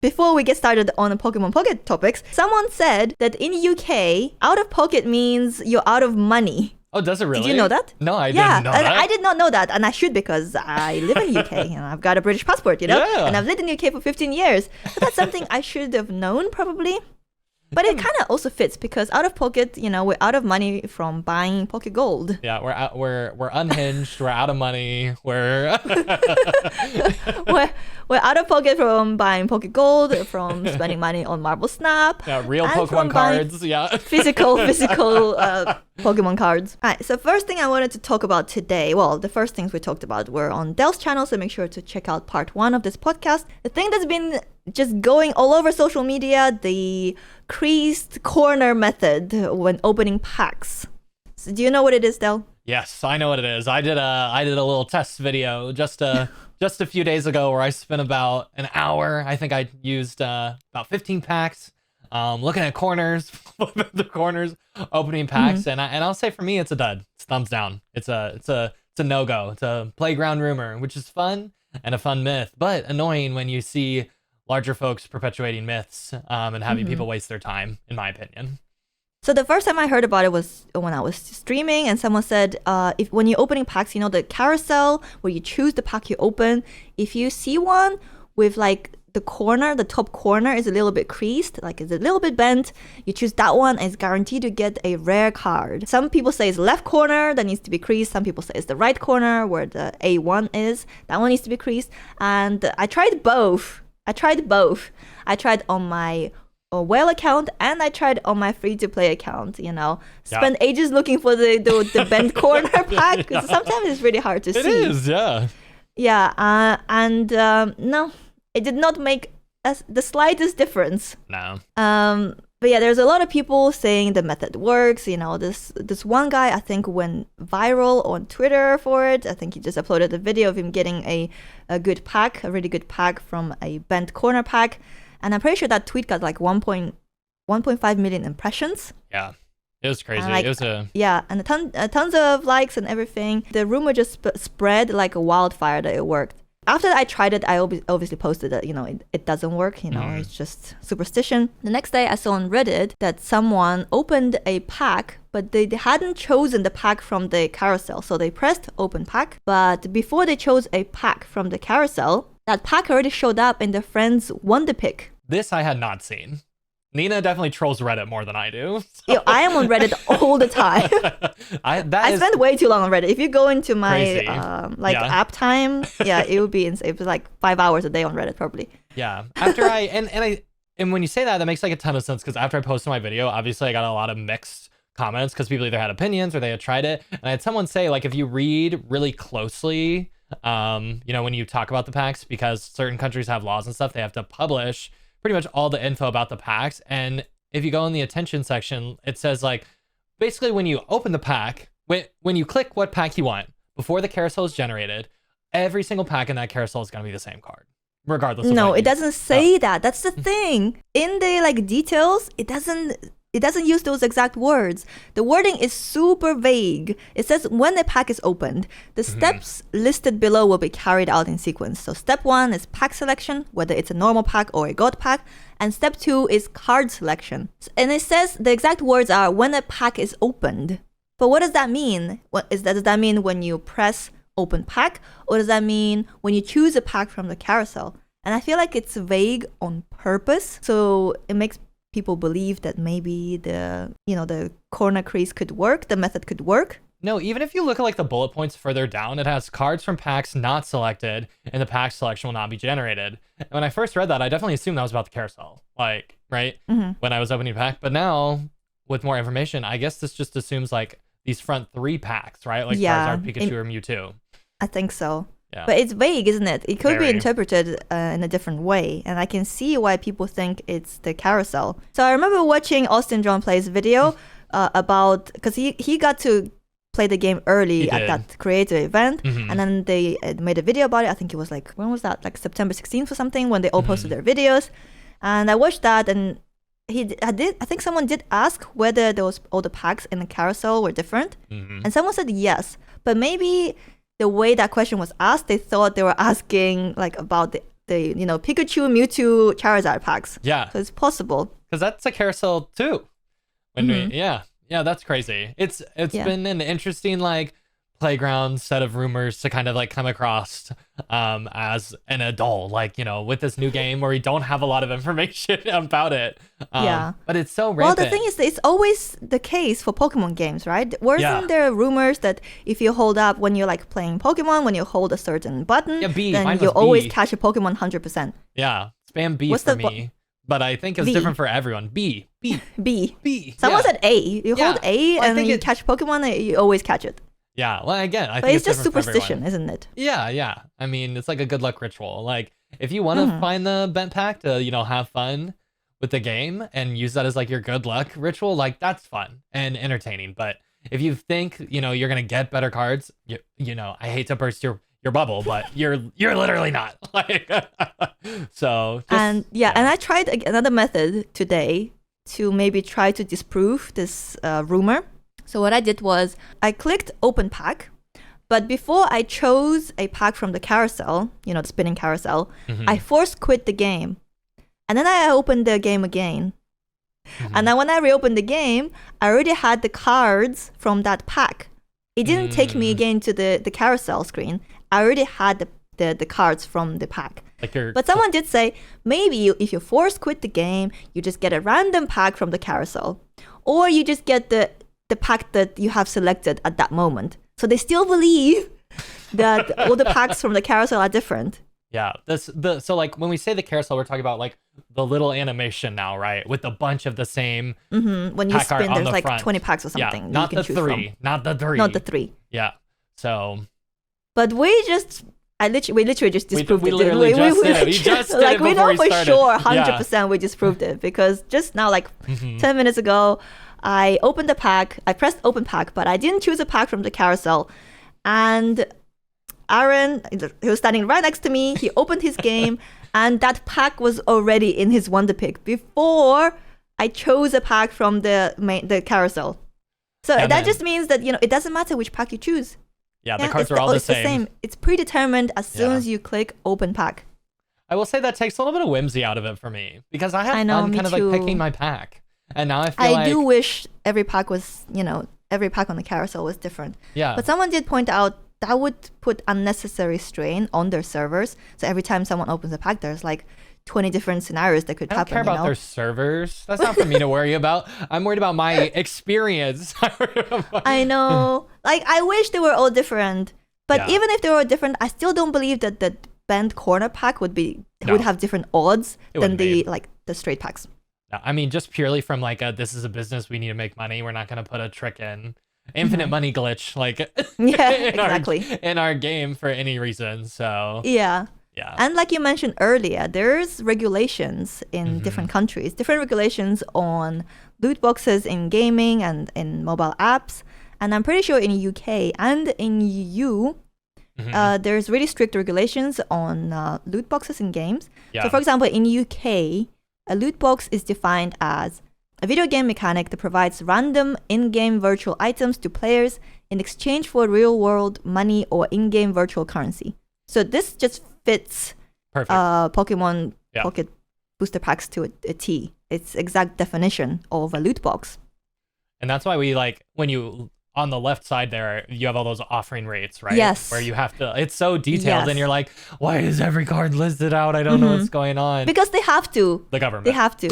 before we get started on the Pokemon Pocket topics, someone said that in UK, out of pocket means you're out of money. Oh, does it really? Did you know that? No, I didn't know that. I did not know that, and I should because I live in UK and I've got a British passport, and I've lived in UK for 15 years. So that's something I should have known probably. But it kind of also fits because out of pocket, we're out of money from buying Pocket Gold. Yeah, we're unhinged. We're out of money. We're we're out of pocket from buying Pocket Gold, from spending money on Marble Snap. Yeah, real Pokemon cards. Yeah, physical Pokemon cards. All right, so first thing I wanted to talk about today, well, the first things we talked about were on Dell's channel, so make sure to check out part 1 of this podcast. The thing that's been just going all over social media, the creased corner method when opening packs. So do you know what it is, Dell? Yes, I know what it is. I did a little test video just a few days ago where I spent about an hour. I think I used about 15 packs, looking at corners, the corners, opening packs, and I'll say for me it's a dud. It's thumbs down. It's a no-go. It's a playground rumor, which is fun and a fun myth, but annoying when you see larger folks perpetuating myths and having people waste their time, in my opinion. So the first time I heard about it was when I was streaming, and someone said, when you're opening packs, the carousel where you choose the pack you open, if you see one with like the top corner is a little bit creased, like it's a little bit bent, you choose that one and it's guaranteed to get a rare card. Some people say it's left corner that needs to be creased. Some people say it's the right corner where the A1 is. That one needs to be creased. And I tried both. I tried on my whale account and I tried on my free-to-play account, Spend ages looking for the bent corner pack because sometimes it's really hard to see. It is, yeah. Yeah, no, it did not make the slightest difference. No. But yeah, there's a lot of people saying the method works. This one guy, I think, went viral on Twitter for it. I think he just uploaded a video of him getting a good pack, a really good pack from a bent corner pack. And I'm pretty sure that tweet got like 1.5 million impressions. Yeah, it was crazy. And tons of likes and everything. The rumor just spread like a wildfire that it worked. After I tried it, I obviously posted that, it doesn't work, it's just superstition. The next day I saw on Reddit that someone opened a pack, but they hadn't chosen the pack from the carousel. So they pressed open pack, but before they chose a pack from the carousel, that pack already showed up in their friend's Wonder Pick. This I had not seen. Nina definitely trolls Reddit more than I do. So. I am on Reddit all the time. I spend way too long on Reddit. If you go into my app time, it would be insane. It was like 5 hours a day on Reddit probably. Yeah. After and when you say that makes like a ton of sense because after I posted my video, obviously I got a lot of mixed comments because people either had opinions or they had tried it. And I had someone say like if you read really closely, when you talk about the packs, because certain countries have laws and stuff, they have to publish pretty much all the info about the packs. And if you go in the attention section, it says like, basically when you open the pack, when you click what pack you want, before the carousel is generated, every single pack in that carousel is going to be the same card, regardless of No, it doesn't say that. That's the thing. In the details, it doesn't use those exact words. The wording is super vague. It says when the pack is opened, the steps listed below will be carried out in sequence. So step 1 is pack selection, whether it's a normal pack or a god pack. And step 2 is card selection. And it says the exact words are when a pack is opened. But what does that mean? Does that mean when you press open pack? Or does that mean when you choose a pack from the carousel? And I feel like it's vague on purpose. So it makes people believe that maybe the corner crease could work, the method could work. No, even if you look at like the bullet points further down, it has cards from packs not selected and the pack selection will not be generated. And when I first read that, I definitely assumed that was about the carousel, when I was opening a pack. But now with more information, I guess this just assumes like these front 3 packs, right? Like Charizard, Pikachu, or Mewtwo. I think so. Yeah. But it's vague, isn't it? It could be interpreted in a different way. And I can see why people think it's the carousel. So I remember watching Austin John Play's video about, because he got to play the game early at that creator event. And then they made a video about it. I think it was like, when was that? Like September 16th or something, when they all posted their videos. And I watched that, and I think someone did ask whether all the packs in the carousel were different. And someone said yes. But maybe the way that question was asked, they thought they were asking like about the Pikachu, Mewtwo, Charizard packs. Yeah. So it's possible. Because that's a carousel too. When yeah, that's crazy. It's been an interesting like playground set of rumors to kind of like come across as an adult, like with this new game where we don't have a lot of information about it. But it's so rampant. Well, the thing is, it's always the case for Pokemon games, right? Wasn't there rumors that if you hold up when you're like playing Pokemon, when you hold a certain button, then you always catch a Pokemon 100%? Yeah, spam B for me. But I think it's different for everyone. B. Someone said A. You hold A and then you catch Pokemon, you always catch it. Yeah, well, again, I but think it's just superstition, isn't it? Yeah. I mean, it's like a good luck ritual. Like, if you want to find the bent pack to, have fun with the game and use that as like your good luck ritual, like that's fun and entertaining. But if you think, you're gonna get better cards, I hate to burst your bubble, but you're literally not. Like, so. And I tried another method today to maybe try to disprove this rumor. So what I did was I clicked open pack, but before I chose a pack from the carousel, the spinning carousel, I force quit the game. And then I opened the game again. And then when I reopened the game, I already had the cards from that pack. It didn't take me again to the carousel screen. I already had the cards from the pack. But someone did say, maybe if you force quit the game, you just get a random pack from the carousel. Or you just get the pack that you have selected at that moment. So they still believe that all the packs from the carousel are different. Yeah, so like when we say the carousel, we're talking about like the little animation now, right? With a bunch of the same. When you spin, there's like front. 20 packs or something. Yeah, not the three. Not the three. Yeah. So. But we literally just disproved it. We literally just did it. We just did it we know for started. sure 100% we disproved it because just now, like 10 minutes ago, I opened the pack. I pressed open pack, but I didn't choose a pack from the carousel. And Aaron, he was standing right next to me. He opened his game, and that pack was already in his Wonder Pick before I chose a pack from the carousel. So that just means that it doesn't matter which pack you choose. Yeah, the cards are all the same. It's predetermined as soon as you click open pack. I will say that takes a little bit of whimsy out of it for me because I have fun kind of like picking my pack. And now I do wish every pack was, every pack on the carousel was different. Yeah. But someone did point out that would put unnecessary strain on their servers. So every time someone opens a pack, there's like 20 different scenarios that could happen. I don't care about their servers. That's not for me to worry about. I'm worried about my experience. I know. Like, I wish they were all different. But even if they were different, I still don't believe that the bent corner pack would have different odds than the straight packs. No, I mean, just purely from like this is a business, we need to make money. We're not going to put a trick in. Infinite money glitch, like in our game for any reason. So yeah. And like you mentioned earlier, there's regulations in different countries, different regulations on loot boxes in gaming and in mobile apps. And I'm pretty sure in UK and in EU, there's really strict regulations on loot boxes in games. Yeah. So for example, in UK, a loot box is defined as a video game mechanic that provides random in-game virtual items to players in exchange for real-world money or in-game virtual currency. So this just fits Pokemon Pocket booster packs to a T. It's exact definition of a loot box. And that's why we when you on the left side there, you have all those offering rates, right? Yes. Where you have to, it's so detailed and you're like, why is every card listed out? I don't know what's going on. Because they have to. The government. They have to.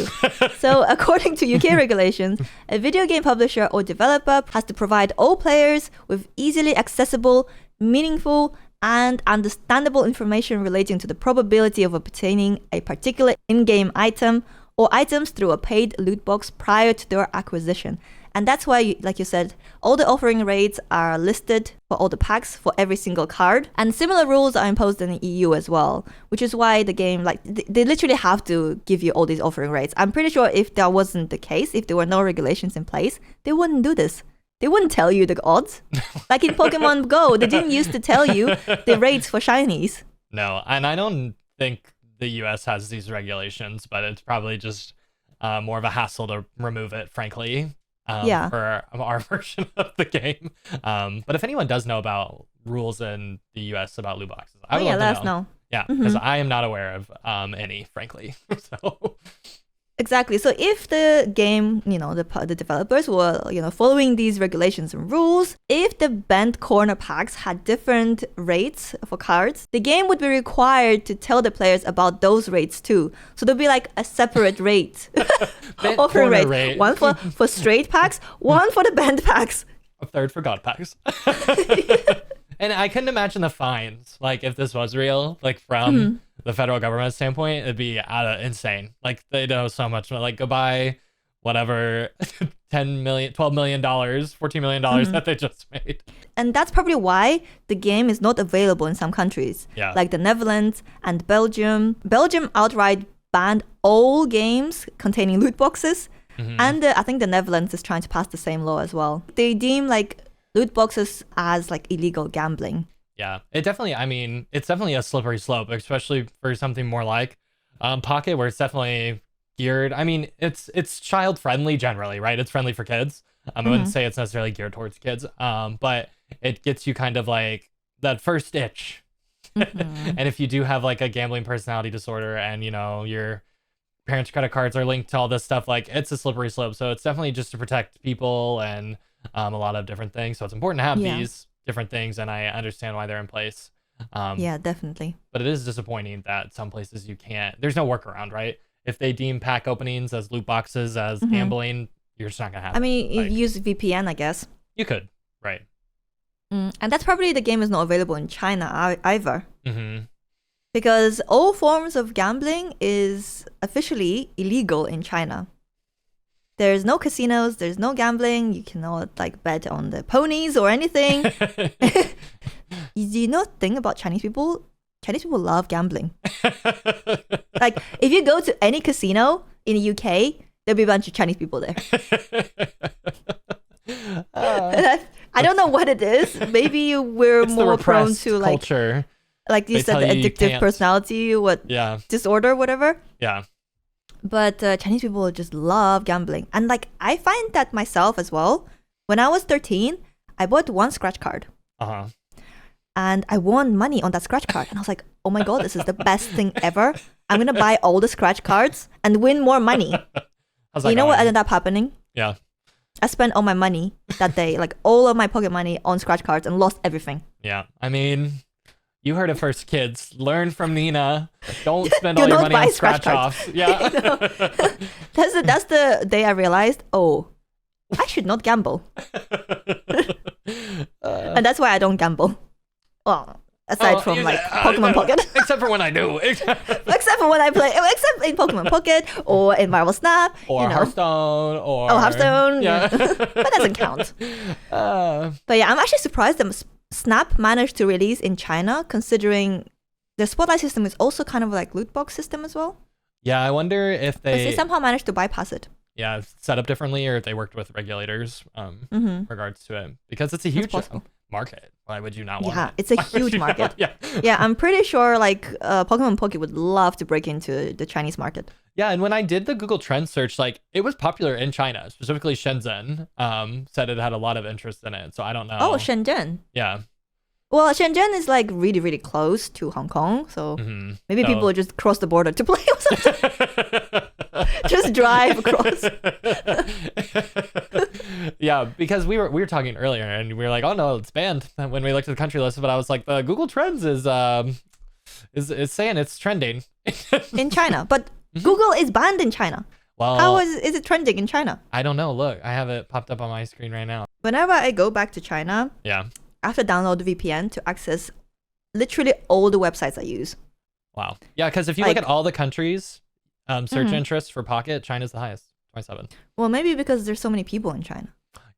So according to UK regulations, a video game publisher or developer has to provide all players with easily accessible, meaningful, and understandable information relating to the probability of obtaining a particular in-game item or items through a paid loot box prior to their acquisition. And that's why, like you said, all the offering rates are listed for all the packs for every single card. And similar rules are imposed in the EU as well, which is why the game, they literally have to give you all these offering rates. I'm pretty sure if that wasn't the case, if there were no regulations in place, they wouldn't do this. They wouldn't tell you the odds. Like in Pokemon Go, they didn't used to tell you the rates for shinies. No, and I don't think the US has these regulations, but it's probably just more of a hassle to remove it, frankly. For our version of the game. But if anyone does know about rules in the US about loot boxes, I would love to let us know. Yeah, because I am not aware of any, frankly. So Exactly. So if the game, the developers were, following these regulations and rules, if the bent corner packs had different rates for cards, the game would be required to tell the players about those rates too. So there'll be like a separate rate. Offering rate. One for straight packs, one for the bent packs. A third for God packs. And I couldn't imagine the fines, like if this was real, like from the federal government standpoint, it'd be insane. Like they know so much, like go buy whatever $10 million, $12 million, $14 million that they just made. And that's probably why the game is not available in some countries, like the Netherlands and Belgium. Belgium outright banned all games containing loot boxes. And I think the Netherlands is trying to pass the same law as well. They deem like loot boxes as like illegal gambling. Yeah, it's definitely a slippery slope, especially for something more like Pocket, where it's definitely geared. I mean, it's child friendly generally, right? It's friendly for kids. I wouldn't say it's necessarily geared towards kids, but it gets you kind of like that first itch. And if you do have like a gambling personality disorder and, your parents' credit cards are linked to all this stuff, like it's a slippery slope. So it's definitely just to protect people and a lot of different things. So it's important to have these different things, and I understand why they're in place. Yeah, definitely. But it is disappointing that some places there's no workaround, right? If they deem pack openings as loot boxes, as gambling, you're just not going to have I mean, you use VPN, I guess. You could, right. And that's probably the game is not available in China either. Because all forms of gambling is officially illegal in China. There's no casinos, there's no gambling, you cannot like bet on the ponies or anything. You know the thing about Chinese people? Chinese people love gambling. Like if you go to any casino in the UK, there'll be a bunch of Chinese people there. I don't know what it is. Maybe we're more prone to like culture. Like you said, the addictive personality, disorder, whatever. Yeah. But Chinese people just love gambling. And like I find that myself as well. When I was 13, I bought one scratch card. And I won money on that scratch card. And I was like, oh my God, this is the best thing ever. I'm going to buy all the scratch cards and win more money. You know what ended up happening? Yeah. I spent all my money that day, like all of my pocket money on scratch cards and lost everything. Yeah. I mean, you heard it first, kids. Learn from Nina. Don't spend all your money on scratch offs. Yeah. That's the day I realized, I should not gamble. And that's why I don't gamble. Well, aside from like Pokemon Pocket. Except for when I do. Except for when I play. Except in Pokemon Pocket or in Marvel Snap. Or Hearthstone. Hearthstone. Yeah. That doesn't count. But yeah, I'm actually surprised that Snap managed to release in China, considering the Spotlight system is also kind of like loot box system as well. Yeah, I wonder if they somehow managed to bypass it. Yeah, set up differently, or if they worked with regulators regards to it, because it's a huge market. Why would you not want it? Yeah, it's a huge market. Yeah, I'm pretty sure like Pokemon Pocket would love to break into the Chinese market. Yeah, and when I did the Google Trends search, like it was popular in China, specifically Shenzhen. Said it had a lot of interest in it. So I don't know. Oh, Shenzhen. Yeah. Well, Shenzhen is like really, really close to Hong Kong, so maybe people would just cross the border to play or something. Just drive across. Yeah, because we were talking earlier, and we were like, oh no, it's banned when we looked at the country list. But I was like, the Google Trends is saying it's trending in China, but Google is banned in China. Well, how is it trending in China? I don't know. Look, I have it popped up on my screen right now. Whenever I go back to China, I have to download the VPN to access literally all the websites I use. Wow. Yeah, because if you look at all the countries, search interest for Pocket, China's the highest, 27. Well, maybe because there's so many people in China.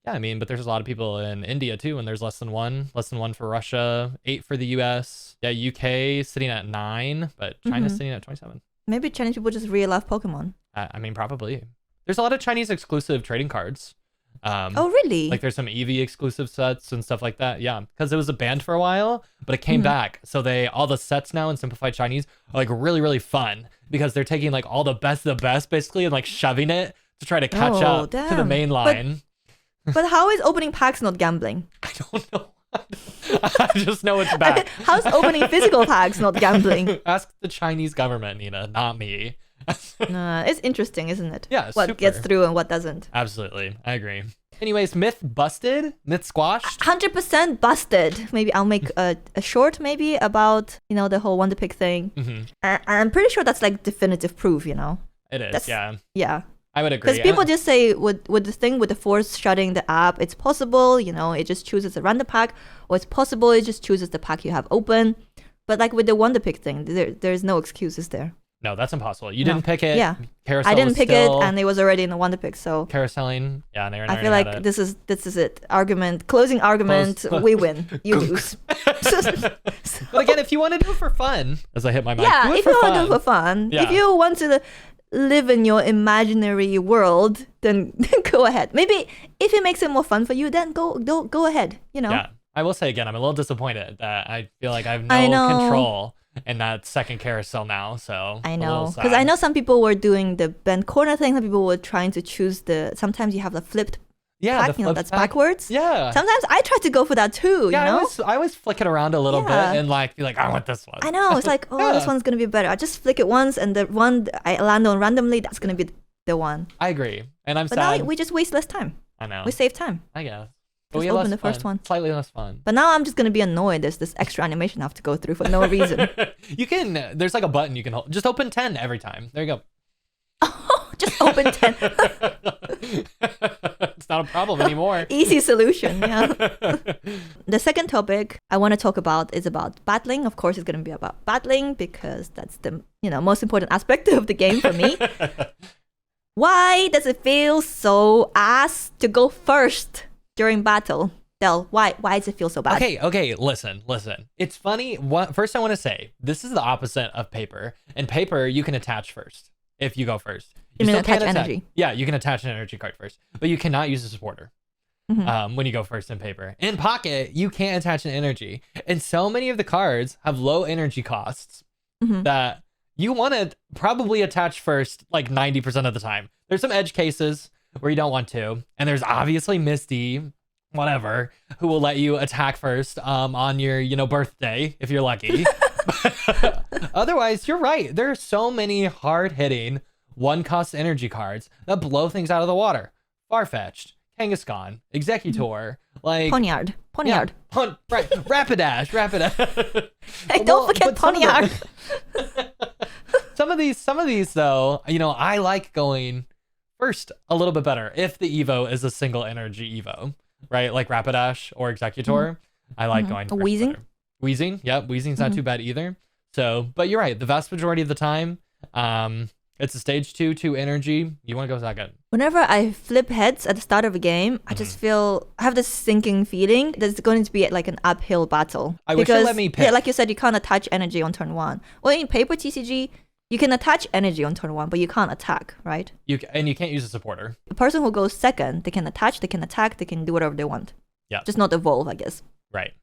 Yeah, I mean, but there's a lot of people in India too, and there's less than one for Russia, 8 for the US. Yeah, UK sitting at 9, but China's sitting at 27. Maybe Chinese people just really love Pokemon. I mean, probably. There's a lot of Chinese exclusive trading cards. Oh, really? Like there's some Eevee exclusive sets and stuff like that. Yeah, because it was banned for a while, but it came back. So all the sets now in Simplified Chinese are like really, really fun because they're taking like all the best of the best basically and like shoving it to try to catch up to the main line. But how is opening packs not gambling? I don't know. I just know it's bad. How's opening physical packs not gambling? Ask the Chinese government, Nina, not me. It's interesting, isn't it? Yeah, what super. gets through and what doesn't. Absolutely, I agree. Anyways, myth busted, myth squashed. 100% busted. Maybe I'll make a short maybe about, the whole Wonder Pick thing. I'm pretty sure that's like definitive proof, It is, yeah. Yeah. I would agree. Because people just say with the thing with the force shutting the app, it's possible, it just chooses a random pack, or it's possible it just chooses the pack you have open. But like with the Wonder Pick thing, there's no excuses there. No, no, that's impossible. You didn't pick it. Yeah. Carousel I didn't was pick still it, and it was already in the Wonder Pick, so carouseling. Yeah, and I feel like this is it. Closing argument. We win. You lose. But again, if you want to do it for fun, as I hit my mic, Yeah, if you want to do it for fun, Yeah. if you want to live in your imaginary world, then go ahead. Maybe if it makes it more fun for you, then go ahead. Yeah, I will say again, I'm a little disappointed that I feel like I have I no know. control in that second carousel now. So I a know, little because sad. I know some people were doing the bend corner thing. Some people were trying to choose sometimes you have the flipped Yeah, pack, the flip that's pack. backwards. Yeah. Sometimes I try to go for that too, Yeah, you know? I always flick it around a little Yeah. bit and like be like, I want this one. I know, it's like, oh, this Yeah. one's going to be better. I just flick it once and the one I land on randomly, that's going to be the one. I agree, and I'm But sad. now we just waste less time. I know. We save time. I guess. But Just we have open less the first fun. one. Slightly less fun. But now I'm just going to be annoyed. There's this extra animation I have to go through for no reason. You can. There's like a button you can hold. Just open 10 every time. There you go. Just open 10. It's not a problem anymore. Easy solution, yeah. The second topic I want to talk about is about battling. Of course, it's going to be about battling because that's the most important aspect of the game for me. Why does it feel so ass to go first during battle? Del, why does it feel so bad? Okay, listen. It's funny. First I want to say, this is the opposite of paper. In paper, you can attach first if you go first. You mean still can't attach energy? Yeah, you can attach an energy card first, but you cannot use a supporter when you go first in paper. In Pocket, you can't attach an energy. And so many of the cards have low energy costs that you want to probably attach first like 90% of the time. There's some edge cases where you don't want to, and there's obviously Misty, whatever, who will let you attack first on your birthday if you're lucky. Otherwise, you're right. There are so many hard-hitting one-cost energy cards that blow things out of the water. Farfetch'd, Kangaskhan, Executor, like Poniard. yeah, right, Rapidash. Hey, don't forget but some of Poniard. Some of these though, I like going first a little bit better if the Evo is a single energy Evo, right? Like Rapidash or Executor. I like going first. Wheezing? Better. Wheezing, yep, Wheezing's not too bad either. So, but you're right, the vast majority of the time, it's a stage 2 energy. You want to go second. Whenever I flip heads at the start of a game, I just I have this sinking feeling that it's going to be like an uphill battle. I wish you let me pick. Yeah, like you said, you can't attach energy on turn 1. Well, in paper TCG, you can attach energy on turn 1, but you can't attack, right? You can't use a supporter. The person who goes second, they can attach, they can attack, they can do whatever they want. Yeah. Just not evolve, I guess. Right.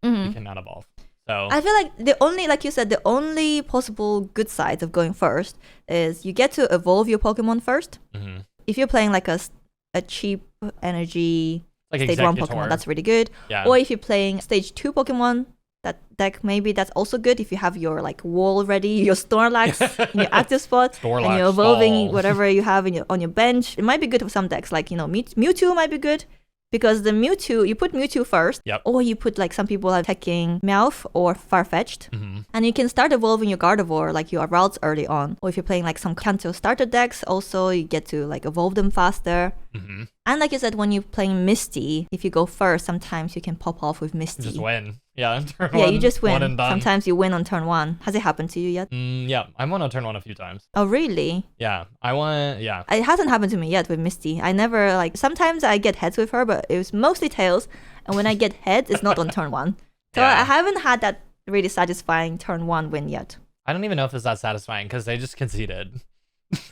You cannot evolve. So I feel like like you said, the only possible good sides of going first is you get to evolve your Pokemon first. If you're playing like a cheap energy like stage 1 Executor. Pokemon, that's really good. Yeah. Or if you're playing stage 2 Pokemon, that deck, maybe that's also good if you have your like wall ready, your Snorlax in your active spot, Snorlax and you're evolving stall. whatever you have on your bench. It might be good for some decks, like Mewtwo might be good. Because the Mewtwo, you put Mewtwo first, Yep. or you put like some people are attacking Meowth or Farfetch'd, and you can start evolving your Gardevoir like your routes early on. Or if you're playing like some Kanto starter decks, also you get to like evolve them faster. And like you said, when you're playing Misty, if you go first, sometimes you can pop off with Misty. Just win. Yeah. Turn Yeah, one, you just win. One and done. Sometimes you win on turn 1. Has it happened to you yet? Yeah, I won on turn 1 a few times. Oh, really? Yeah, I won. Yeah. It hasn't happened to me yet with Misty. I never sometimes I get heads with her, but it was mostly tails. And when I get heads, it's not on turn 1. So Yeah. I haven't had that really satisfying turn 1 win yet. I don't even know if it's that satisfying because they just conceded.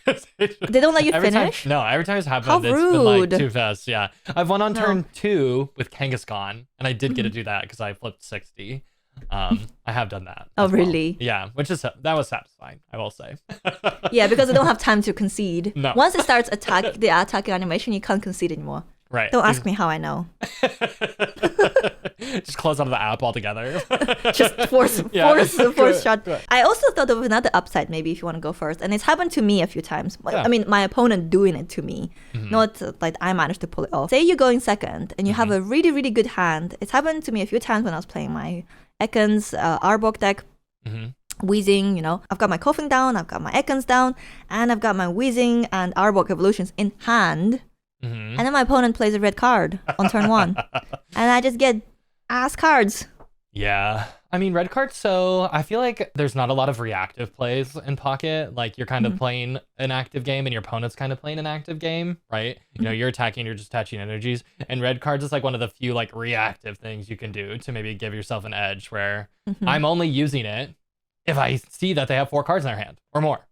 They don't let you every finish? No, every time it's happened, How it's been like rude. too fast. Yeah, I've won on No. turn 2 with Kangaskhan, and I did get to do that because I flipped 60. I have done that. Oh, as well. really? Yeah, that was satisfying, I will say. Yeah, because they don't have time to concede. No. Once it starts the attacking animation, you can't concede anymore. Right. Don't ask me how I know. Just close out of the app altogether. Just force shut. I also thought of another upside, maybe, if you want to go first. And it's happened to me a few times. I mean, my opponent doing it to me. Not like I managed to pull it off. Say you're going second and you have a really, really good hand. It's happened to me a few times when I was playing my Ekans Arbok deck. Wheezing, you know, I've got my Coughing down, I've got my Ekans down, and I've got my Wheezing and Arbok evolutions in hand. And then my opponent plays a red card on turn 1. And I just get ass cards. Yeah. I mean, red cards, so I feel like there's not a lot of reactive plays in Pocket. Like, you're kind of playing an active game and your opponent's kind of playing an active game, right? You know, you're attacking, you're just attaching energies. And red cards is like one of the few like reactive things you can do to maybe give yourself an edge where I'm only using it if I see that they have 4 cards in their hand or more.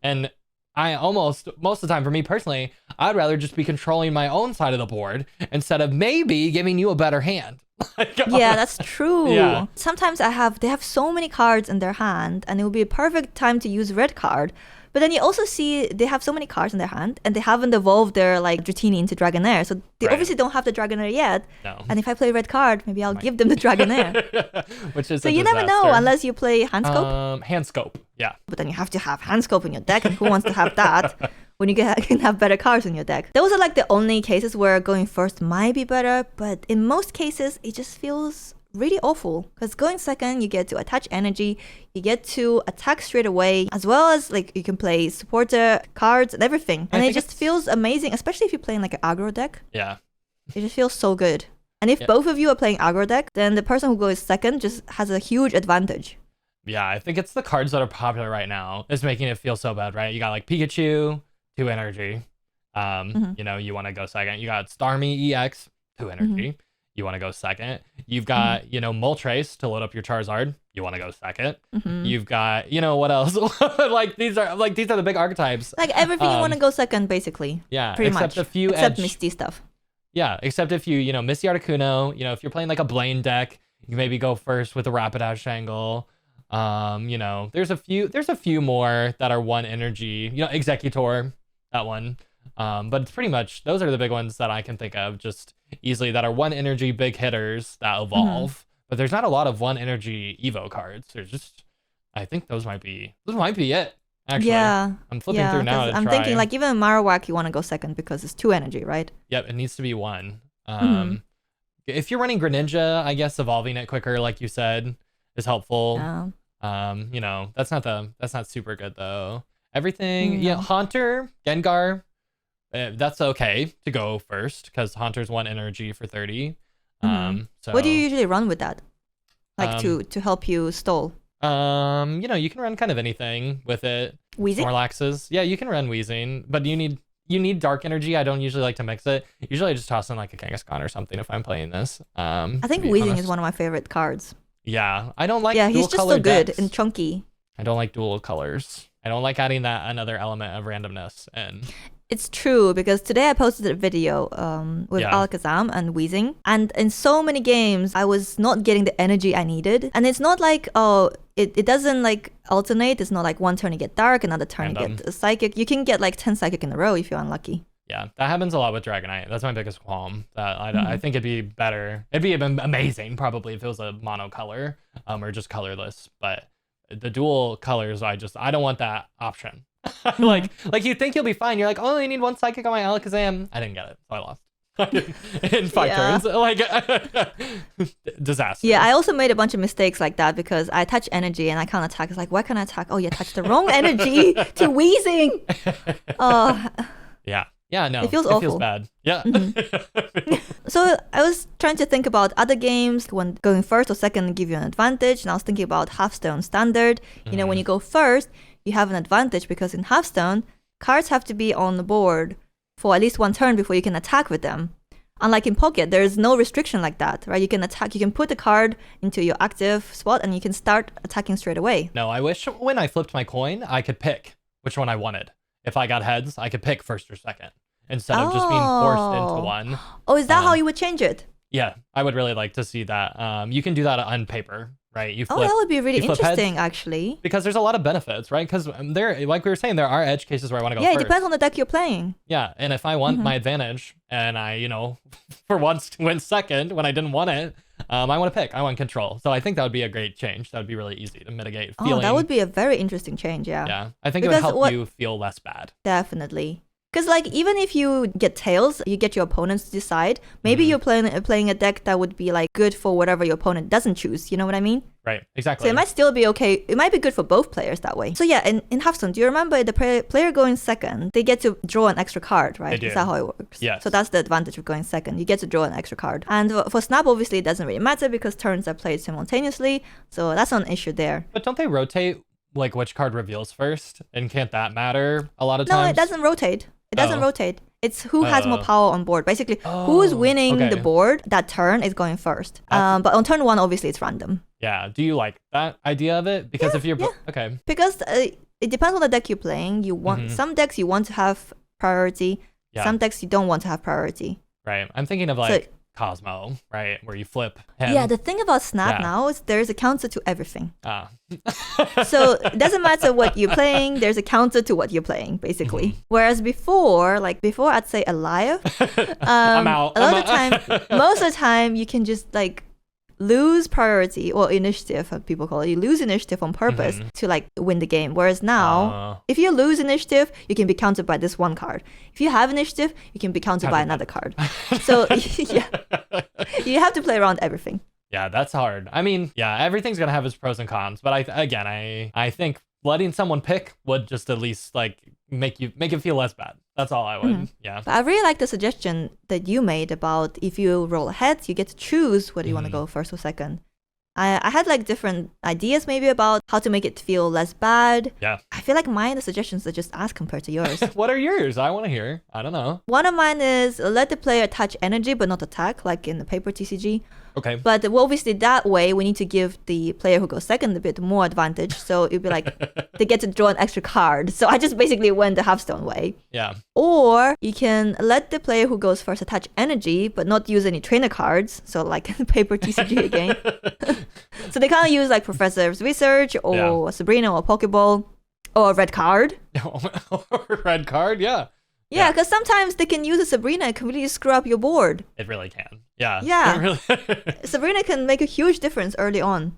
And I almost, most of the time for me personally, I'd rather just be controlling my own side of the board instead of maybe giving you a better hand. Yeah, that's true. Yeah. Sometimes they have so many cards in their hand and it would be a perfect time to use red card. But then you also see they have so many cards in their hand and they haven't evolved their like Dratini into Dragonair. So they obviously don't have the Dragonair yet. No. And if I play red card, maybe I'll give them the Dragonair. Which is so you never know unless you play Hand Scope. Hand Scope, yeah. But then you have to have Hand Scope in your deck, and who wants to have that when you can have better cards in your deck? Those are like the only cases where going first might be better, but in most cases, it just feels really awful. Because going second, you get to attach energy, you get to attack straight away, as well as like you can play supporter cards and everything. And it just feels amazing, especially if you're playing like an aggro deck. Yeah. It just feels so good. And if both of you are playing aggro deck, then the person who goes second just has a huge advantage. Yeah, I think it's the cards that are popular right now is making it feel so bad, right? You got like Pikachu, 2 energy. You know, you want to go second. You got Starmie EX, 2 energy. You want to go second. You've got, you know, Moltres to load up your Charizard. You want to go second. You've got, you know, what else? like these are the big archetypes. Like everything you want to go second, basically. Yeah, pretty except much. a few except Misty stuff. Yeah, except if you know, Misty Articuno, you know, if you're playing like a Blaine deck, you maybe go first with a Rapidash angle. You know, there's a few more that are 1 energy, you know, Executor, that one. But it's pretty much, those are the big ones that I can think of just easily that are 1 energy big hitters that evolve. But there's not a lot of 1 energy Evo cards. There's just, I think those might be it. Actually, yeah, I'm flipping through now. I'm thinking like even Marowak, you want to go second because it's 2 energy, right? Yep, it needs to be 1. If you're running Greninja, I guess evolving it quicker, like you said, is helpful. You know, that's not super good though. Everything, yeah, Haunter, Gengar, that's okay to go first because Haunter's 1 energy for 30. So what do you usually run with that? Like to help you stall? You know, you can run kind of anything with it. Wheezing? Snorlaxes. Yeah, you can run Wheezing, but you need dark energy. I don't usually like to mix it. Usually I just toss in like a Kangaskhan or something if I'm playing this. I think Wheezing is one of my favorite cards. Yeah, I don't like he's just so good decks. and chunky. I don't like dual colors. I don't like adding that another element of randomness and It's true, because today I posted a video with Alakazam and Wheezing, and in so many games I was not getting the energy I needed. And it's not like, it doesn't like alternate. It's not like one turn you get dark, another turn you get psychic. You can get like 10 psychic in a row if you're unlucky. Yeah, that happens a lot with Dragonite. That's my biggest qualm. That I think it'd be better. It'd be amazing probably if it was a monocolor or just colorless. But the dual colors, I don't want that option. like you think you'll be fine. You're like, oh, I need 1 psychic on my Alakazam. I didn't get it, so I lost. In 5 turns. Like disaster. Yeah, I also made a bunch of mistakes like that because I touch energy and I can't attack. It's like, why can't I attack? Oh, you touched the wrong energy to Wheezing. Oh. Yeah, no. It feels awful. It feels bad. Yeah. So I was trying to think about other games when going first or second give you an advantage. And I was thinking about Hearthstone Standard. You know, when you go first, you have an advantage because in Hearthstone, cards have to be on the board for at least 1 turn before you can attack with them. Unlike in Pocket, there is no restriction like that, right? You can attack, you can put the card into your active spot and you can start attacking straight away. No, I wish when I flipped my coin, I could pick which one I wanted. If I got heads, I could pick first or second instead of just being forced into one. Oh, is that how you would change it? Yeah, I would really like to see that. You can do that on paper, right? You flip, that would be really interesting, heads, actually. Because there's a lot of benefits, right? Because there, like we were saying, there are edge cases where I want to go first. Yeah, it depends on the deck you're playing. Yeah, and if I want my advantage and I, for once went second when I didn't want it, I want to pick. I want control. So I think that would be a great change. That would be really easy to mitigate feeling. Oh, that would be a very interesting change, yeah. Yeah, I think it would help you feel less bad. Definitely. Because like even if you get tails, you get your opponents to decide. Maybe you're playing a deck that would be like good for whatever your opponent doesn't choose. You know what I mean? Right, exactly. So it might still be okay. It might be good for both players that way. So yeah, in Hearthstone, do you remember the player going second? They get to draw an extra card, right? They do. Is that how it works? Yes. So that's the advantage of going second. You get to draw an extra card. And for Snap, obviously, it doesn't really matter because turns are played simultaneously. So that's not an issue there. But don't they rotate like which card reveals first? And can't that matter a lot of times? No, it doesn't rotate. It doesn't rotate. It's who has more power on board. Basically, who's winning the board that turn is going first. But on turn 1, obviously, it's random. Yeah. Do you like that idea of it? Because if you're... Okay. Because it depends on the deck you're playing. You want some decks you want to have priority. Yeah. Some decks you don't want to have priority. Right. I'm thinking of like Cosmo, right? Where you flip him. Yeah, the thing about Snap now is there's a counter to everything. So it doesn't matter what you're playing, there's a counter to what you're playing, basically. Whereas before I'd say Alive, I'm out. A lot of the time, most of the time, you can just like lose priority or initiative, what people call it. You lose initiative on purpose to like win the game. Whereas now, if you lose initiative, you can be countered by this one card. If you have initiative, you can be countered by another card. So yeah, you have to play around everything. Yeah, that's hard. I mean, yeah, everything's gonna have its pros and cons, but I think letting someone pick would just at least like make it feel less bad. That's all I would. Yeah. But I really like the suggestion that you made about if you roll ahead, you get to choose whether you want to go first or second. I had like different ideas maybe about how to make it feel less bad. Yeah. I feel like the suggestions are just as compared to yours. What are yours? I want to hear. I don't know. One of mine is let the player touch energy but not attack, like in the paper TCG. Okay. But obviously that way we need to give the player who goes second a bit more advantage. So it'd be like they get to draw an extra card. So I just basically went the Hearthstone way. Yeah. Or you can let the player who goes first attach energy but not use any trainer cards. So like in the paper TCG again. So they kind of use like Professor's Research or Sabrina or Pokeball or a red card. Red card, yeah. Yeah, because sometimes they can use a Sabrina and completely screw up your board. It really can. Yeah. Yeah. Really Sabrina can make a huge difference early on.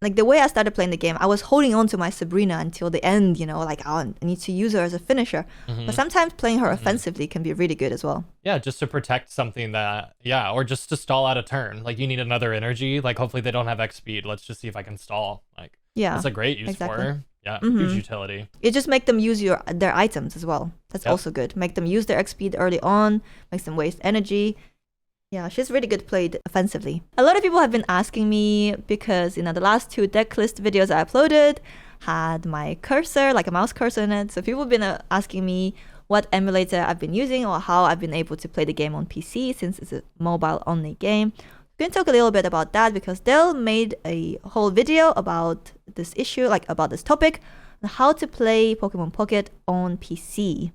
Like the way I started playing the game, I was holding on to my Sabrina until the end, you know, like oh, I need to use her as a finisher. But sometimes playing her offensively can be really good as well. Yeah, just to protect something that, or just to stall out a turn. Like you need another energy. Like hopefully they don't have X speed. Let's just see if I can stall. Like that's a great use for her. Yeah, huge utility. You just make them use their items as well. That's also good. Make them use their X speed early on, makes them waste energy. Yeah, she's really good played offensively. A lot of people have been asking me because, the last 2 deck list videos I uploaded had my cursor, like a mouse cursor in it. So people have been asking me what emulator I've been using or how I've been able to play the game on PC since it's a mobile-only game. We're going to talk a little bit about that because Dell made a whole video about this issue, like about this topic, on how to play Pokemon Pocket on PC.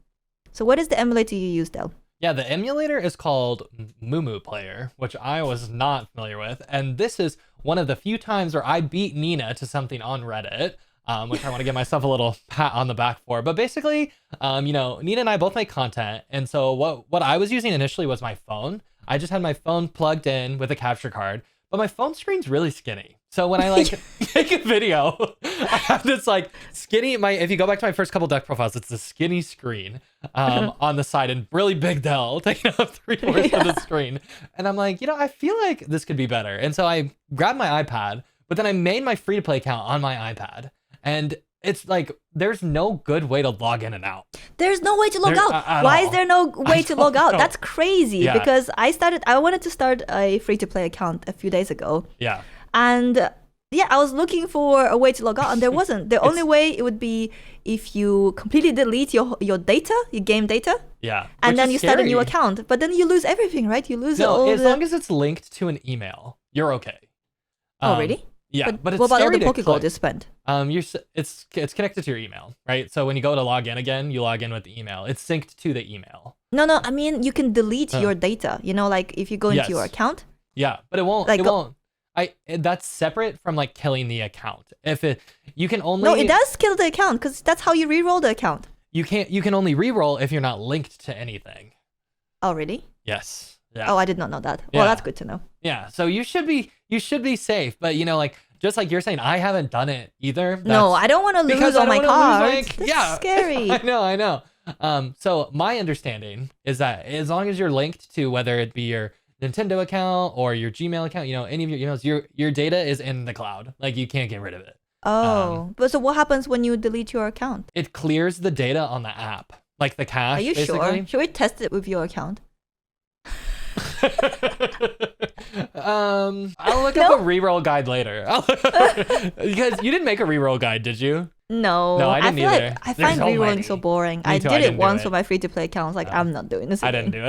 So what is the emulator you use, Dell? Yeah, the emulator is called Mumu Player, which I was not familiar with. And this is one of the few times where I beat Nina to something on Reddit, which I want to give myself a little pat on the back for. But basically, Nina and I both make content. And so what I was using initially was my phone. I just had my phone plugged in with a capture card, but my phone screen's really skinny. So when I make a video, I have this like skinny, if you go back to my first couple deck profiles, it's a skinny screen on the side and really big Dell taking up 3/4 of the screen. And I'm like, I feel like this could be better. And so I grabbed my iPad, but then I made my free to play account on my iPad. And it's like, there's no good way to log in and out. There's no way to log out. Why is there no way to log out? That's crazy because I wanted to start a free to play account a few days ago. Yeah. And I was looking for a way to log out and there wasn't. The only way it would be if you completely delete your data, your game data. Yeah. And then you start a new account. But then you lose everything, right? You lose as long as it's linked to an email, you're okay. Oh, really? Yeah, but it's what about all the scary to Pokegold you spent? It's connected to your email, right? So when you go to log in again, you log in with the email. It's synced to the email. No, I mean you can delete your data. Like if you go into your account. Yeah, but it won't. That's separate from like killing the account. You can only. No, it does kill the account because that's how you re-roll the account. You can only re-roll if you're not linked to anything. Oh, really? Yes. Yeah. Oh, I did not know that. Well, Yeah. that's good to know. Yeah. So you should be safe. But like just like you're saying, I haven't done it either. No, I don't want to lose all my cards. That's scary. I know. So my understanding is that as long as you're linked to whether it be your Nintendo account or your Gmail account, any of your emails, your data is in the cloud. Like you can't get rid of it. Oh, but so what happens when you delete your account? It clears the data on the app, like the cache. Are you basically. sure? Should we test it with your account? I'll look up a reroll guide later. Because you didn't make a reroll guide, did you? No, I didn't either. Like I find rerolling so boring. I did it once with my free-to-play account. I was like, I'm not doing this again. I didn't do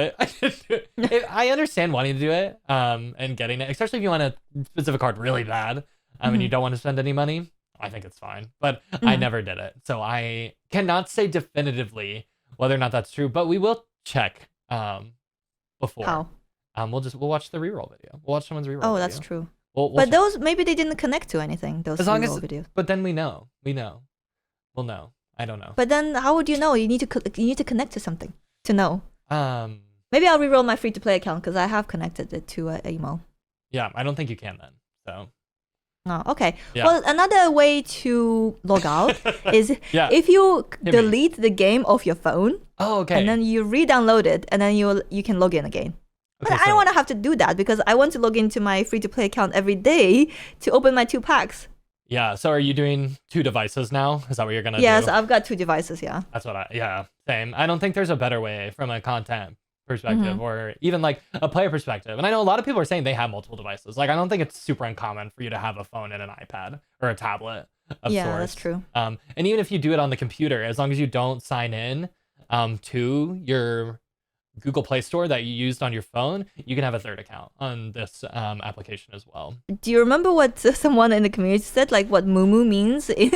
it. I understand wanting to do it, and getting it, especially if you want a specific card really bad, and you don't want to spend any money. I think it's fine, but I never did it, so I cannot say definitively whether or not that's true. But we will check before. How? We'll watch the reroll video. We'll watch someone's reroll. Oh, video. that's true. We'll but check. those maybe they didn't connect to anything. Those reroll videos. But then we know. We'll know. I don't know. But then how would you know? You need to connect to something to know. Maybe I'll reroll my free-to-play account because I have connected it to email. Yeah, I don't think you can then. So. Oh, okay. Yeah. Well, another way to log out is if you delete the game off your phone. Oh, okay. And then you re-download it, and then you can log in again. Okay, but I don't want to have to do that because I want to log into my free-to-play account every day to open my 2 packs. Yeah. So are you doing 2 devices now? Is that what you're gonna do? Yes, I've got 2 devices. Yeah. That's what same. I don't think there's a better way from a content perspective or even like a player perspective. And I know a lot of people are saying they have multiple devices. Like I don't think it's super uncommon for you to have a phone and an iPad or a tablet of sorts. That's true. And even if you do it on the computer, as long as you don't sign in to your Google Play Store that you used on your phone, you can have a 3rd account on this application as well. Do you remember what someone in the community said, like what mumu means in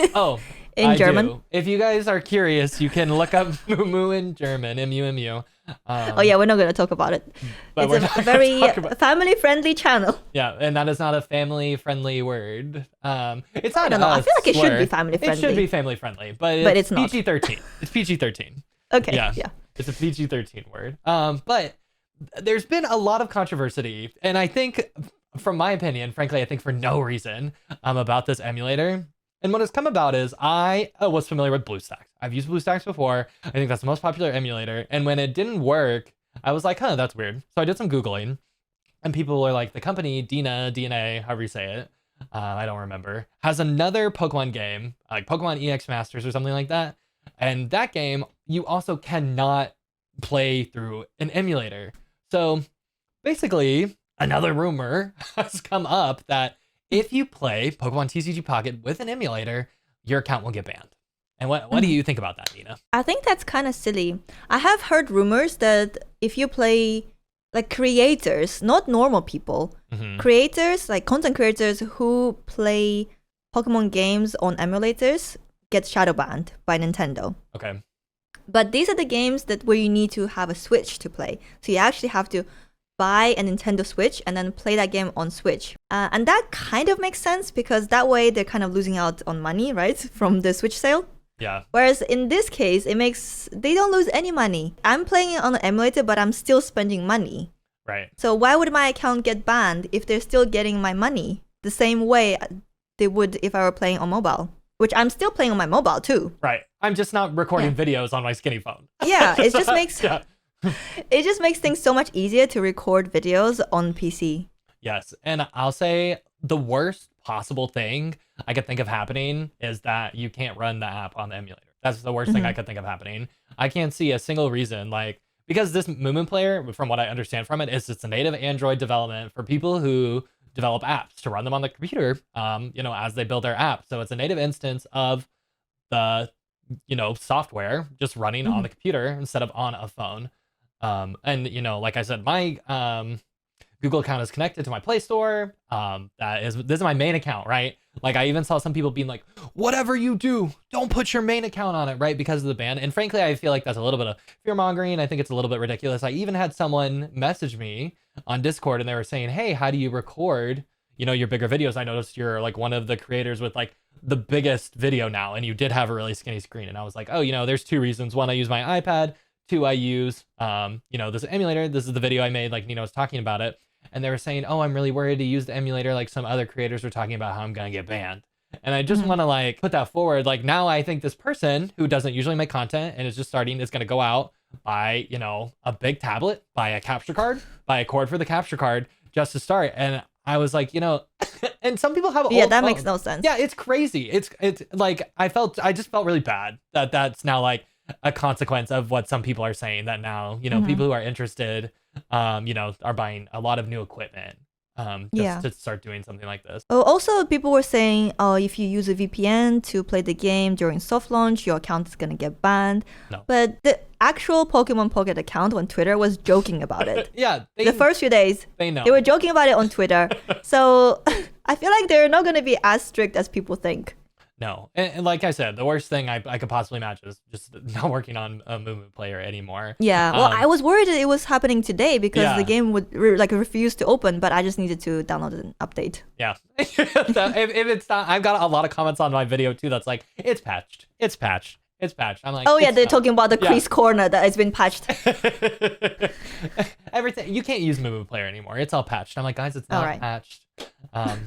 German? Do. If you guys are curious, you can look up mumu in German, mumu. Oh yeah, we're not going to talk about it. But it's a very family-friendly channel. Yeah, and that is not a family-friendly word. It's not. I don't know. I feel like it should be family-friendly. It should be family-friendly, but it's not. PG-13. It's PG-13. Okay. Yeah. It's a PG-13 word. But there's been a lot of controversy, and I think, from my opinion, frankly, I think for no reason, about this emulator. And what has come about is I was familiar with BlueStacks. I've used BlueStacks before. I think that's the most popular emulator. And when it didn't work, I was like, that's weird. So I did some Googling, and people were like, the company, DNA, however you say it, I don't remember, has another Pokemon game, like Pokemon EX Masters or something like that. And that game, you also cannot play through an emulator. So basically, another rumor has come up that if you play Pokemon TCG Pocket with an emulator, your account will get banned. And what do you think about that, Nina? I think that's kind of silly. I have heard rumors that if you play like creators, not normal people, creators, like content creators who play Pokemon games on emulators get shadow banned by Nintendo. Okay. But these are the games where you need to have a Switch to play. So you actually have to buy a Nintendo Switch and then play that game on Switch. And that kind of makes sense because that way they're kind of losing out on money, right? From the Switch sale. Yeah. Whereas in this case, they don't lose any money. I'm playing it on an emulator, but I'm still spending money. Right. So why would my account get banned if they're still getting my money the same way they would if I were playing on mobile? Which I'm still playing on my mobile too. Right. I'm just not recording videos on my skinny phone. Yeah, it just makes it just makes things so much easier to record videos on PC. Yes, and I'll say the worst possible thing I could think of happening is that you can't run the app on the emulator. That's the worst thing I could think of happening. I can't see a single reason, like, because this Mumu player, from what I understand from it, is it's a native Android development for people who develop apps to run them on the computer, as they build their app. So it's a native instance of the, software just running on the computer instead of on a phone. And like I said, my Google account is connected to my Play Store. This is my main account, right? Like I even saw some people being like, whatever you do, don't put your main account on it, right? Because of the ban. And frankly, I feel like that's a little bit of fear mongering. I think it's a little bit ridiculous. I even had someone message me on Discord and they were saying, hey, how do you record, your bigger videos? I noticed you're like one of the creators with like the biggest video now, and you did have a really skinny screen. And I was like, oh, there's 2 reasons. One, I use my iPad. 2 I use, this emulator. This is the video I made, like Nina was talking about it. And they were saying, oh, I'm really worried to use the emulator. Like some other creators were talking about how I'm going to get banned. And I just want to like put that forward. Like now I think this person who doesn't usually make content and is just starting is going to go out, buy, a big tablet, buy a capture card, buy a cord for the capture card just to start. And I was like, and some people have that makes no sense. Yeah, it's crazy. It's like I just felt really bad that that's now like a consequence of what some people are saying, that now, people who are interested, are buying a lot of new equipment just to start doing something like this. Oh, also people were saying, if you use a VPN to play the game during soft launch, your account is gonna get banned. No. But the actual Pokemon Pocket account on Twitter was joking about it. Yeah. The first few days, they were joking about it on Twitter. So I feel like they're not gonna be as strict as people think. No, and like I said, the worst thing I could possibly imagine is just not working on a Mumu player anymore. Yeah, well, I was worried that it was happening today because the game would refuse to open, but I just needed to download an update. Yeah, if it's not, I've got a lot of comments on my video too. That's like, it's patched. I'm like, oh yeah, they're talking about the creased corner that has been patched. Everything, you can't use Mumu player anymore. It's all patched. I'm like, guys, it's not patched.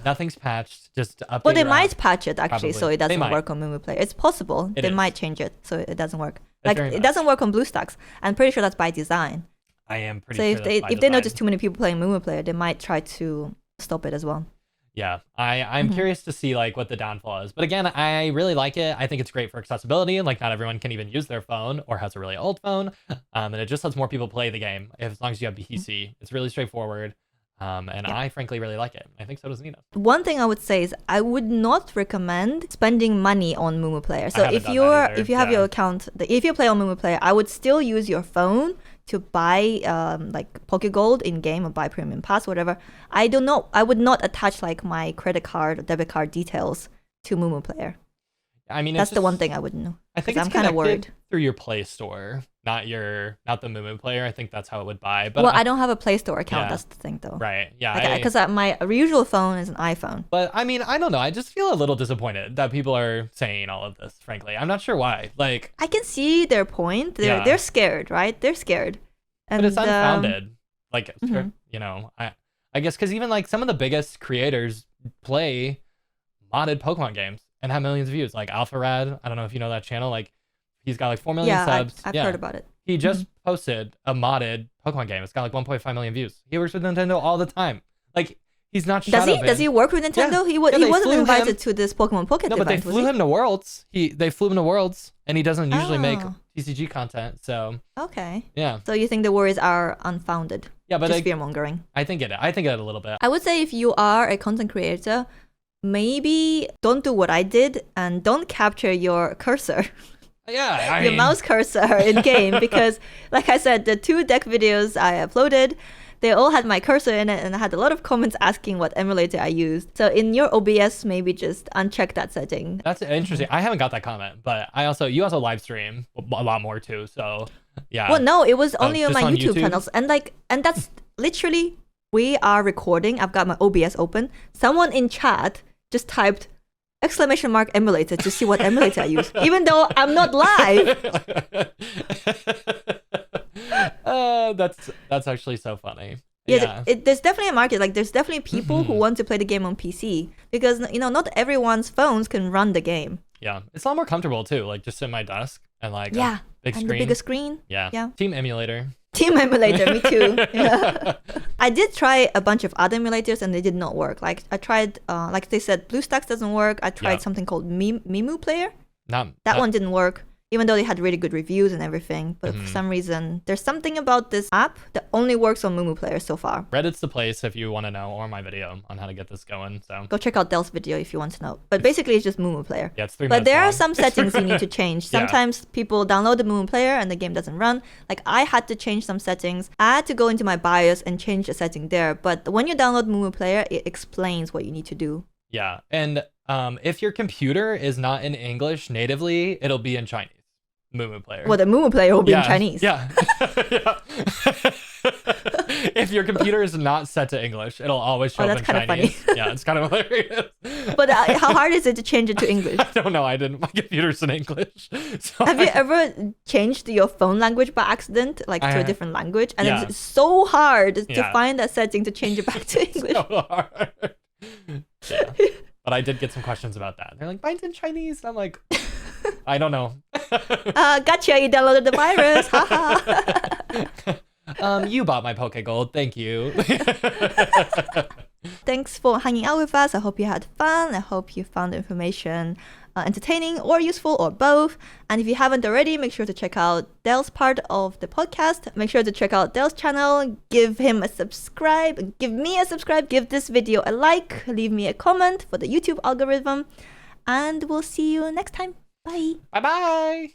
Nothing's patched. Just update. Well, they might patch it actually, Probably. so it doesn't work on Mumu player. It's possible they might change it so it doesn't work. Like it doesn't work on BlueStacks. I'm pretty sure that's by design. I am pretty sure. So if they notice too many people playing Mumu player, they might try to stop it as well. Yeah, I'm curious to see like what the downfall is. But again, I really like it. I think it's great for accessibility. Like not everyone can even use their phone or has a really old phone. And it just lets more people play the game as long as you have PC. It's really straightforward. I frankly really like it. I think so does Nina. One thing I would say is I would not recommend spending money on Mumu Player. So if you have your account, if you play on Mumu Player, I would still use your phone to buy like Poke Gold in game or buy Premium Pass, whatever. I would not attach like my credit card or debit card details to Mumu Player. I mean, that's the one thing I wouldn't know. I think I'm kind of worried through your Play Store, not the Mumu Player. I think that's how it would buy. But I don't have a Play Store account. Yeah. That's the thing, though. Right? Yeah. Because my usual phone is an iPhone. But I mean, I don't know. I just feel a little disappointed that people are saying all of this. Frankly, I'm not sure why. Like, I can see their point. They're scared, right? They're scared. But it's unfounded. Like, I guess because even like some of the biggest creators play modded Pokemon games and have millions of views. Like AlphaRad, I don't know if you know that channel. Like, he's got like 4 million subs. I've heard about it. He just posted a modded Pokemon game. It's got like 1.5 million views. He works with Nintendo all the time. Like, he's not shadow Does he work with Nintendo? Yeah. He wasn't invited to this Pokemon Pocket event, but they flew him to Worlds. They flew him to Worlds, and he doesn't usually make TCG content. So okay. Yeah. So you think the worries are unfounded? Yeah, but just fear mongering. I think it a little bit. I would say if you are a content creator, maybe don't do what I did and don't capture your cursor. Yeah, your mouse cursor in game, because like I said, the 2 deck videos I uploaded, they all had my cursor in it, and I had a lot of comments asking what emulator I used. So in your OBS, maybe just uncheck that setting. That's interesting. I haven't got that comment, but you also live stream a lot more too. So yeah. Well, no, it was only on my YouTube channels, and that's literally, we are recording. I've got my OBS open. Someone in chat just typed !emulator to see what emulator I use, even though I'm not live. That's actually so funny. Yeah, there's definitely a market. Like, there's definitely people who want to play the game on PC because not everyone's phones can run the game. Yeah, it's a lot more comfortable too. Like, just sit at my desk and like big screen. The bigger screen. Yeah. Team emulator. Team emulator, me too. Yeah. I did try a bunch of other emulators and they did not work. Like, I tried, like they said, BlueStacks doesn't work. I tried something called Mimu Player. That one didn't work, even though they had really good reviews and everything. But for some reason, there's something about this app that only works on Mumu Player so far. Reddit's the place if you want to know, or my video on how to get this going. So go check out Dell's video if you want to know. But basically, it's just Mumu Player. Yeah, it's 3 minutes But there long. are some settings you need to change. Sometimes people download the Mumu Player and the game doesn't run. Like, I had to change some settings. I had to go into my BIOS and change a setting there. But when you download Mumu Player, it explains what you need to do. Yeah, and if your computer is not in English natively, it'll be in Chinese. Mumu Player. Well, the Mumu Player will be in Chinese. Yeah. if your computer is not set to English, it'll always show up that's in kind of Chinese. funny. Yeah, it's kind of hilarious. But how hard is it to change it to English? I don't know. I didn't. My computer's in English. So Have you ever changed your phone language by accident, like to a different language? And yeah. it's so hard to Yeah. find that setting to change it back to English. so hard. Yeah. But I did get some questions about that. They're like, mine's in Chinese. And I'm like, I don't know. Gotcha, you downloaded the virus. Haha. You bought my Poke Gold. Thank you. Thanks for hanging out with us. I hope you had fun. I hope you found the information entertaining or useful or both. And if you haven't already, make sure to check out Dell's part of the podcast. Make sure to check out Dell's channel. Give him a subscribe. Give me a subscribe. Give this video a like. Leave me a comment for the YouTube algorithm. And we'll see you next time. Bye. Bye-bye.